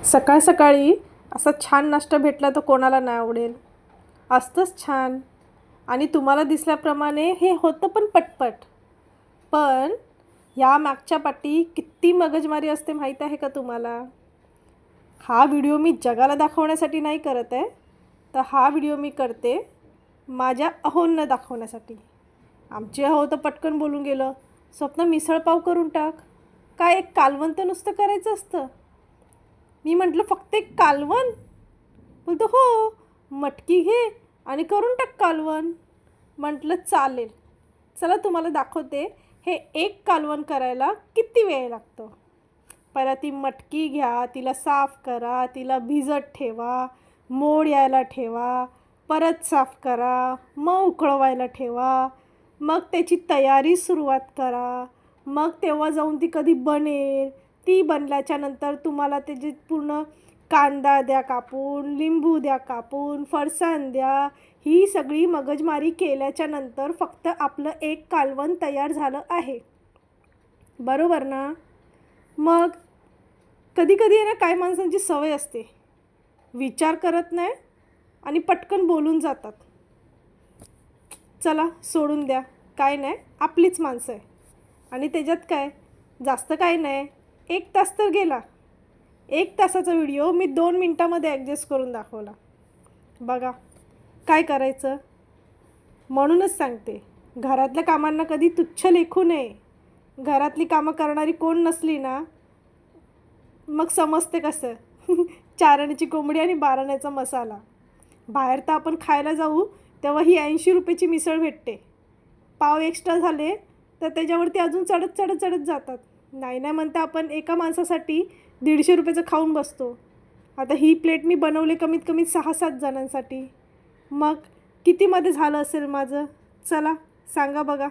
सकाळ सकाळी असा छान नाश्ता भेटला तर कोणाला नाही आवडेल. असतंच छान. आणि तुम्हाला दिसल्याप्रमाणे हे होतं पण पटपट. पण या मागच्या पाठी किती मगजमारी असते माहीत आहे का तुम्हाला? हा व्हिडिओ मी जगाला दाखवण्यासाठी नाही करत आहे, तर हा व्हिडिओ मी करते माझ्या अहोंना दाखवण्यासाठी. आमचे अहो तर पटकन बोलून गेलं, "स्वप्ना मिसळपाव करून टाक." काय एक कालवण तर नुसतं करायचं असतं. मी म्हटलं, "फक्त एक कालवण?" बोलतो, "हो, मटकी घे आणि करून टाक कालवण." म्हटलं, "चालेल. चला तुम्हाला दाखवते हे एक कालवण करायला किती वेळ लागतो." पहिला ती मटकी घ्या, तिला साफ करा, तिला भिजत ठेवा, मोड यायला ठेवा, परत साफ करा, मग उकळवायला ठेवा, मग त्याची तयारी सुरुवात करा. मग तेव्हा जाऊन ती कधी बनेल. ती बनल्याच्यानंतर तुम्हाला त्याची पूर्ण कांदा द्या कापून, लिंबू द्या कापून, फरसाण द्या. ही सगळी मगजमारी केल्याच्यानंतर फक्त आपलं एक कालवण तयार झालं आहे. बरोबर ना? मग कधी-कधी आहे ना, काही माणसांची सवय असते. विचार करत नाही आणि पटकन बोलून जातात. चला सोडून द्या. काय नाही, आपलीच माणसं आहे. आणि त्याच्यात काय, जास्त काही नाही. 1 तास तर गेला. 1 तासाचा व्हिडिओ मी 2 मिनिटामध्ये ॲडजस्ट करून दाखवला. बघा, काय करायचं? म्हणूनच सांगते, घरातल्या कामांना कधी तुच्छ लेखू नये. घरातली कामं करणारी कोण नसली ना, मग समजते कसं. 4 आण्याची कोंबडी आणि 12 आण्याचा मसाला. बाहेर तर आपण खायला जाऊ तेव्हा ही 80 रुपयाची मिसळ भेटते. पाव एक्स्ट्रा झाले तर त्याच्यावरती अजून चढत जातात. नाही नाही म्हणता आपण एका माणसासाठी 150 रुपयाचं खाऊन बसतो. आता ही प्लेट मी बनवली कमीत कमी 6-7 जणांसाठी. मग कितीमध्ये झालं असेल माझं? चला सांगा बघा.